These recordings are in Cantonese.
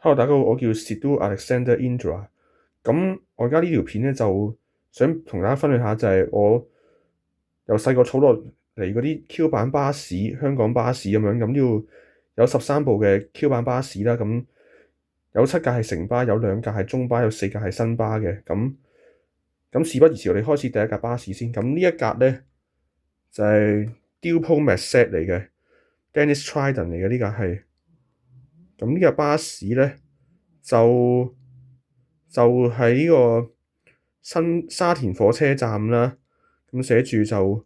Hello，大家好，我叫 Sidhu Alexander Indra。咁我而家呢條片咧就想同大家分享下，就係我由細個儲落嚟嗰啲 Q 版巴士、香港巴士咁樣，咁呢度有13部嘅 Q 版巴士啦，咁有7架係城巴，有2架係中巴，有4架係新巴嘅。咁事不宜遲，我哋開始第一架巴士先。咁呢一架咧就係 Duplo Maxette 嚟嘅 Dennis Trident 嚟嘅，呢架係。咁呢架巴士咧就喺呢個新沙田火車站啦。咁寫住就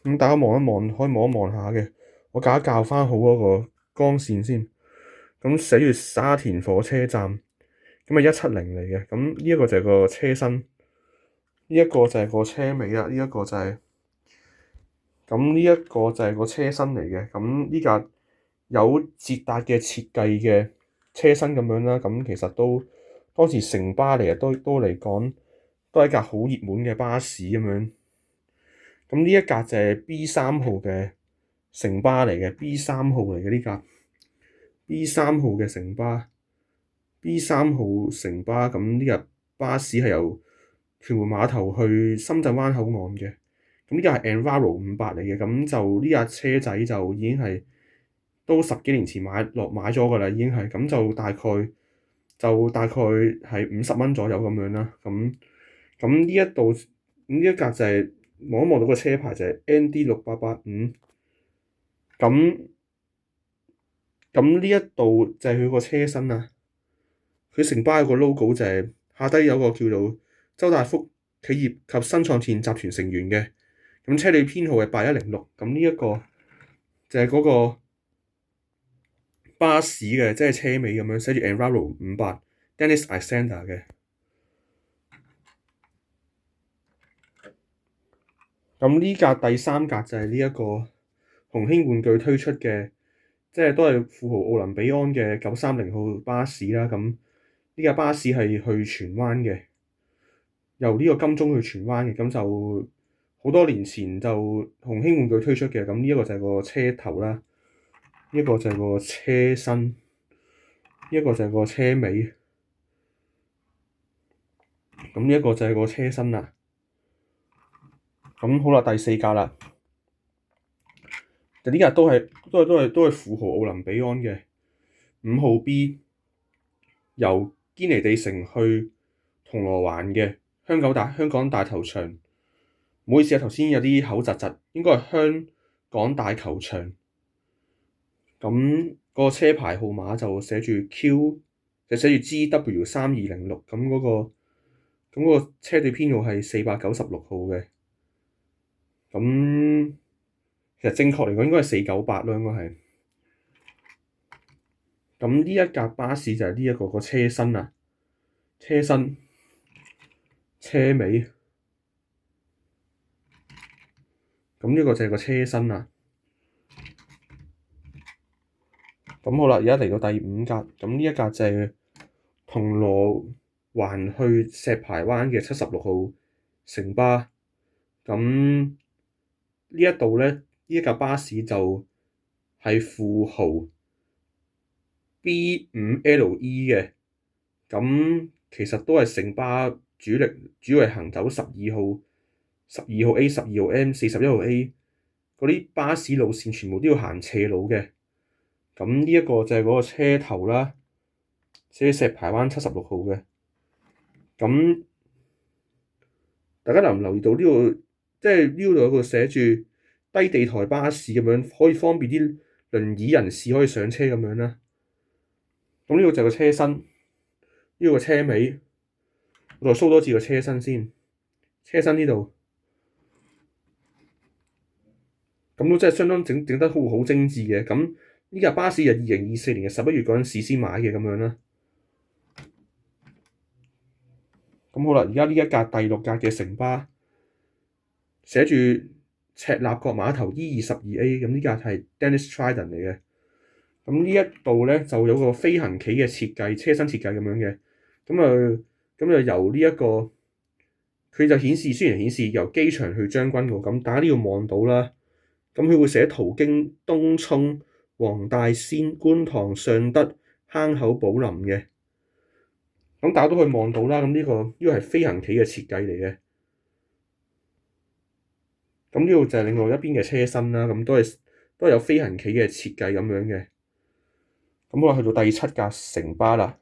咁，大家望一望，可以望一望下嘅。我校翻好嗰個光線先。咁寫住沙田火車站，咁係170嚟嘅。咁呢一個就係個車身，呢一個就係個車尾啦。呢一個就係咁，呢一個就係個車身嚟嘅。咁呢架有捷達嘅設計嘅車身咁樣啦。咁其實都當時城巴嚟嘅，都嚟講都係一架好熱門嘅巴士咁樣。咁呢一架就係 B3 號嘅城巴嚟嘅，B3 號嚟嘅呢架 B3 號嘅城巴，B3 號城巴。咁呢架巴士係由屯門碼頭去深圳灣口岸嘅。咁呢架係 Enviro 500嚟嘅。咁就呢架車仔就已經係都10幾年前買咗㗎啦，已經係咁就大概係50蚊左右咁樣啦。咁呢一架就係望一望到個車牌就係 ND6885。咁呢一度就係佢個車身啦。佢城巴有個 logo 就係下低有個叫做周大福企業及新創建集團成員嘅。咁車裏編號係8106。咁呢一個就係嗰個巴士嘅，即係車尾咁樣寫住 Enviro 500 Dennis Alexander 嘅。咁呢架第3架就係呢一個鴻興玩具推出嘅，即係都係富豪奧林比安嘅930號巴士啦。咁呢架巴士係去荃灣嘅，由呢個金鐘去荃灣嘅。咁就好多年前就鴻興玩具推出嘅。咁呢一個就係個車頭啦，呢一個就係個車身，呢一個就係個車尾。咁呢一個就係個車身啦。咁好啦，第4架啦。就呢架都係富豪奧林比安嘅5號 B， 由堅尼地城去銅鑼灣嘅香港大球場。唔好意思啊，頭先有啲口窒窒，應該係香港大球場。咁個車牌號碼就寫住 Q， 就寫住 GW3206。咁嗰個車隊編號係496號嘅。咁其實正確嚟講應該係498咯，應該係。咁呢一架巴士就係呢一個車身啊，車身、車尾。咁呢個就係個車身啦。咁好啦，而家嚟到第5架。咁呢一架就係銅鑼灣去石排灣嘅76號城巴。咁呢一度咧，呢一架巴士就係富豪 B5LE 嘅。咁其實都係城巴主要係行走12號 A、12號 M、41號 A 嗰啲巴士路線，全部都要行斜路嘅。咁呢一個就係嗰個車頭啦，寫石排灣76號嘅。咁大家留唔留意到呢度，即係呢度有個寫住低地台巴士咁樣，可以方便啲輪椅人士可以上車咁樣啦。咁呢個就係個車身，呢個車尾。我再 show 多次個車身先，車身呢度。咁都真係相當整得好精緻嘅。咁呢架巴士係2024年嘅11月嗰陣時先買嘅咁樣啦。咁好啦，而家呢一架第6架嘅城巴，寫住赤鱲角碼頭 E22A。咁呢架係 Dennis Trident 嚟嘅。咁呢一度咧就有個飛行棋嘅設計，車身設計咁樣嘅。咁就由呢一個，佢就雖然顯示由機場去將軍澳，咁大家都要望到啦。咁佢會寫途經東涌、黃大仙、觀塘、尚德、坑口寶林嘅。咁大家都可以望到啦，咁呢個係飛行棋嘅設計嚟嘅。咁呢度就係另外一邊嘅車身啦，咁都係有飛行棋嘅設計咁樣嘅。咁我去到第7架城巴啦。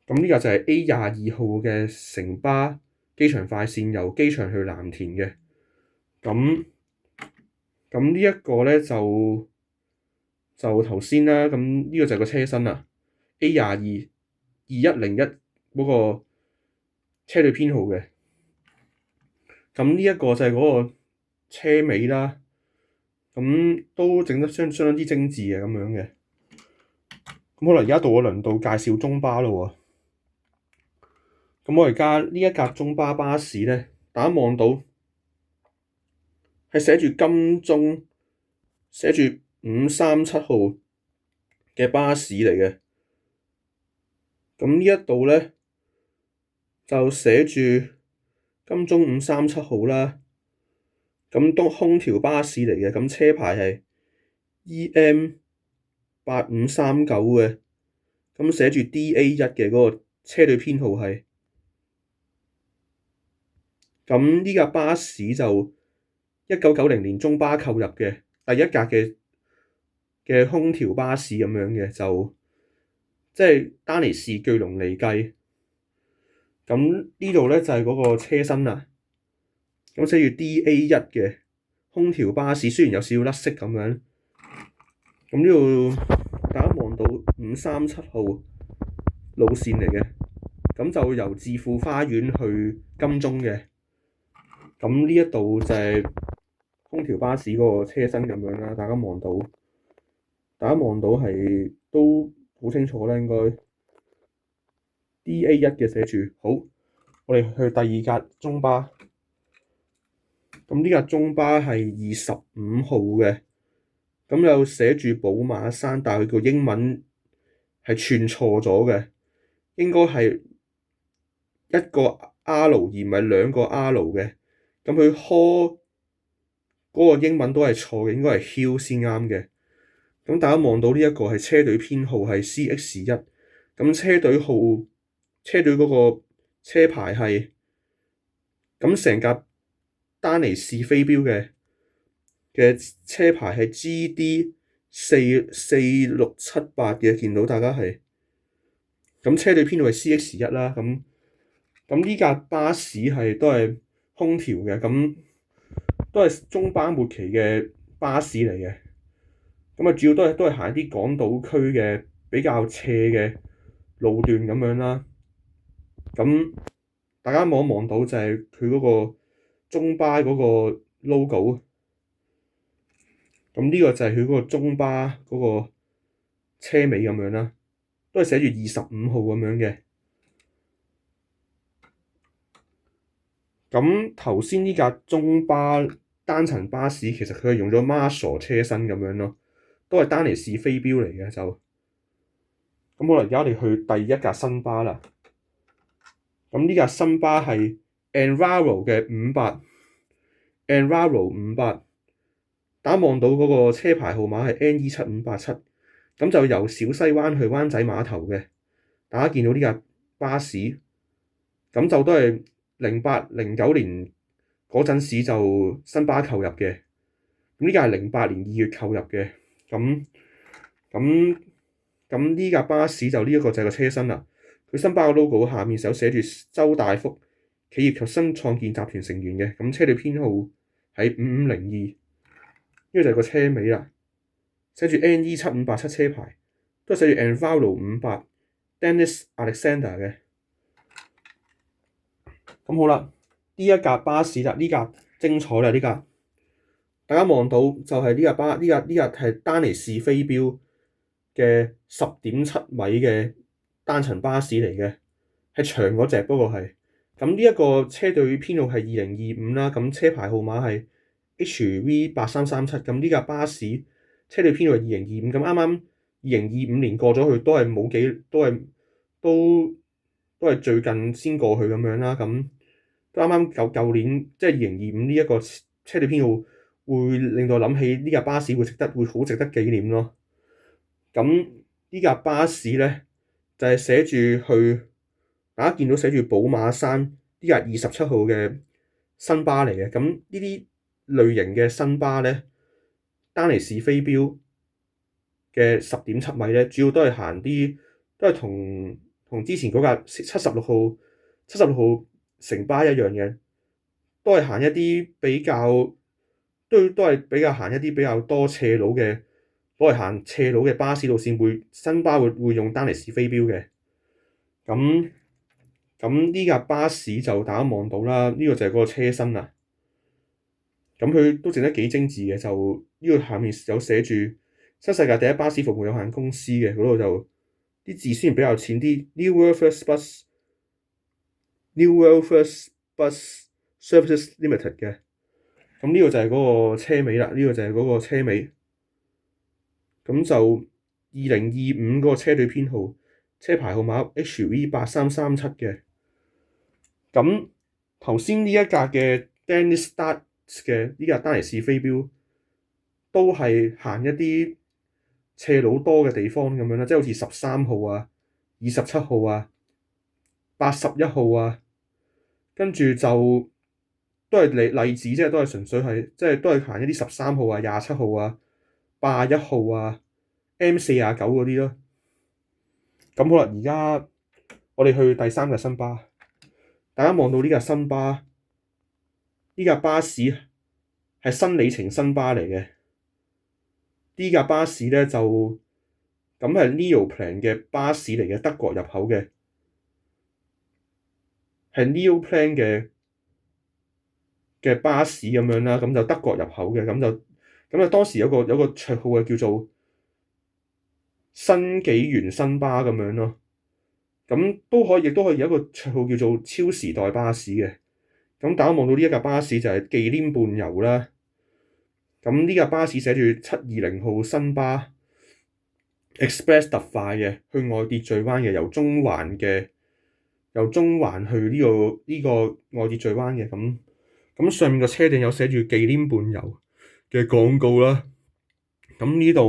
咁呢架就係 A22號嘅城巴機場快線，由機場去藍田嘅。咁呢一個咧就頭先啦，咁呢個就係個車身啦 A222101嗰個車隊編號嘅。咁呢一個就係嗰個車尾啦，咁都整得相當之精緻嘅咁樣嘅。咁好啦，而家到我輪到介紹中巴啦喎。咁我而家呢一架中巴巴士咧，大家望到係寫住金鐘，寫住537號嘅巴士嚟嘅。咁呢一度咧就寫住金鐘537號啦。咁都空調巴士嚟嘅，咁車牌係 EM8539嘅，咁寫住 DA1嘅嗰個車隊編號係。咁呢架巴士就1990年中巴購入嘅第一架嘅空調巴士咁樣嘅，就即係丹尼士巨龍嚟計。咁呢度咧就係嗰個車身啦，咁寫住 DA1嘅空調巴士，雖然有少少甩色咁樣。咁呢度大家望到537號路線嚟嘅，咁就由置富花園去金鐘嘅。咁呢一度就係空調巴士嗰個車身咁樣啦，大家望到係都好清楚啦，應該 DA1嘅寫住。好，我哋去第2架中巴。咁呢架中巴係25號嘅，咁有寫住寶馬山，但係佢個英文係串錯咗嘅，應該係一個 R 而唔係2個 R 嘅。咁佢 Hall 嗰個英文都係錯嘅，應該係 Hill 先啱嘅。咁大家望到呢一個係車隊編號係 CX1，咁車隊嗰個車牌係，咁成架丹尼士飛鏢嘅車牌係 GD4678嘅，見到大家係。咁車隊編號係 CX1啦，咁呢架巴士都係空調嘅，咁都係中巴末期嘅巴士嚟嘅。咁主要都係行啲港島區嘅比較斜嘅路段咁樣啦。咁大家望一望到就係佢嗰個中巴嗰個 logo。咁呢個就係佢嗰個中巴嗰個車尾咁樣啦，都係寫住25號咁樣嘅。咁頭先呢架中巴單層巴士其實佢係用咗 Marshall 車身咁樣咯，都係丹尼士飛鏢嚟嘅就。咁好啦，而家我哋去第1架新巴啦。咁呢架新巴係 Enviro 嘅58，Enviro 58。大家望到嗰個車牌號碼係 NE7587，咁就由小西灣去灣仔碼頭嘅。大家見到呢架巴士，咁就都係08、09年嗰陣時就新巴購入嘅。咁呢架係08年2月購入嘅。咁呢架巴士就呢一個就係個車身啦。佢新巴嘅 logo 下面就寫住周大福企業及新創建集團成員嘅。咁車隊編號係5502。呢個就係個車尾啦，寫住 NE7587車牌，都係寫住 Enviro 58 Dennis Alexander 嘅。咁好啦，呢一架巴士啦，呢架精彩啦，呢架大家望到就係呢架係丹尼士飛鏢嘅10.7米嘅單層巴士嚟嘅，係長嗰隻，不過係。咁呢一個車隊編號係2025啦，咁車牌號碼係HV8337。咁呢架巴士車隊編號係2025，咁啱啱2025年過咗去，都係冇幾，都係最近先過去咁樣啦。咁都啱啱舊年，即係2025呢一個車隊編號，會令到諗起呢架巴士會好值得紀念咯。咁呢呢架巴士咧就係寫住去，大家見到寫住寶馬山呢架27號嘅新巴嚟嘅。咁呢啲類型嘅新巴咧，丹尼士飛鏢嘅10.7米咧，主要都係行啲，都係同之前嗰架76號城巴一樣嘅，都係行一啲比較都係比較行一啲比較多斜路嘅，都係行斜路嘅巴士路線，新巴會用丹尼士飛鏢嘅。咁呢架巴士就大家望到啦，呢個就係嗰個車身啦。咁佢都整得幾精緻嘅，就呢個下面有寫住新世界第一巴士服務有限公司嘅，嗰度就啲字雖然比較淺啲 New World First Bus Services Limited 嘅。咁呢個就係嗰個車尾啦，呢個就係嗰個車尾。咁就2025嗰個車隊編號，車牌號碼 HV8337嘅。咁頭先呢一架嘅 Dennis Starks 嘅呢架丹尼士飛鏢，都係行一啲斜路多嘅地方咁樣啦，即係好似13號啊、27號啊、81號啊，跟住就都係例子，即係都係純粹係即係都係行一啲13號啊、27號啊、81號啊、M49嗰啲咯。咁好啦，而家我哋去第3架新巴，大家望到呢架新巴，呢架巴士係新里程新巴嚟嘅。呢架巴士咧就咁係 Neoplan 嘅巴士嚟嘅，德國入口嘅，係 Neoplan 嘅巴士咁樣啦，咁就德國入口嘅，咁就當時有個綽號嘅叫做新紀元新巴咁樣咯。咁亦都可以有一個綽號叫做超時代巴士嘅。咁大家望到呢一架巴士就係忌廉伴遊啦。咁呢架巴士寫住720號新巴 Express 特快嘅，去外秩序灣嘅，由中環去呢個外秩序灣嘅。咁上面個車頂有寫住忌廉伴遊嘅廣告啦。咁呢個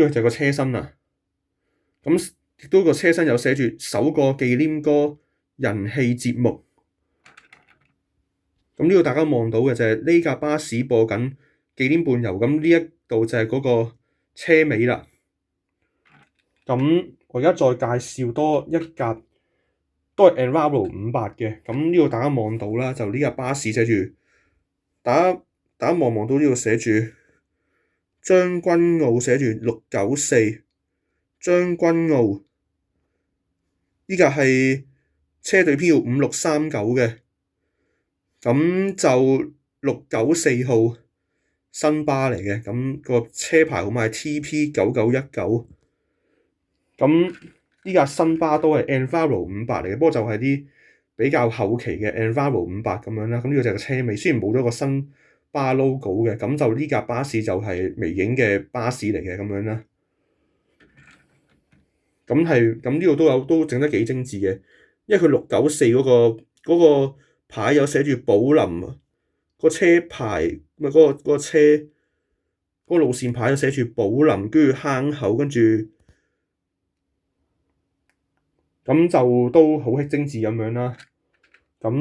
就係個車身啦。咁亦都個車身有寫住首個忌廉哥人氣節目。咁呢度大家望到嘅就係呢架巴士播緊忌廉伴遊，咁呢一度就係嗰個車尾啦。咁我而家再介紹多一架，都係 Enviro 500嘅。咁呢度大家望到啦，就呢架巴士寫住，大家望到呢度寫住將軍澳，寫住694將軍澳。呢架係車隊編號5639嘅。咁就694號新巴嚟嘅，咁個車牌號碼係 TP9919。咁呢架新巴都係 Enviro 500嚟嘅，不過就係啲比較後期嘅 Enviro 500咁樣啦。咁呢個就係個車尾，雖然冇咗個新巴 logo 嘅，咁就呢架巴士就係微型嘅巴士嚟嘅咁樣啦。咁呢度都整得幾精緻嘅，因為佢694嗰個牌有寫住寶林，個車牌咪嗰個車嗰個路線牌有寫住寶林，跟住坑口，跟住咁就都好精緻咁樣啦。咁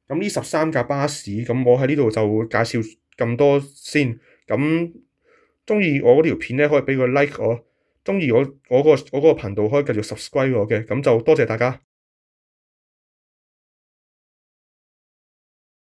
呢13架巴士，咁我喺呢度就介紹咁多先。咁中意我嗰條片咧，可以俾個 like 我；中意我嗰個頻道可以繼續 subscribe 我嘅。咁就多謝大家。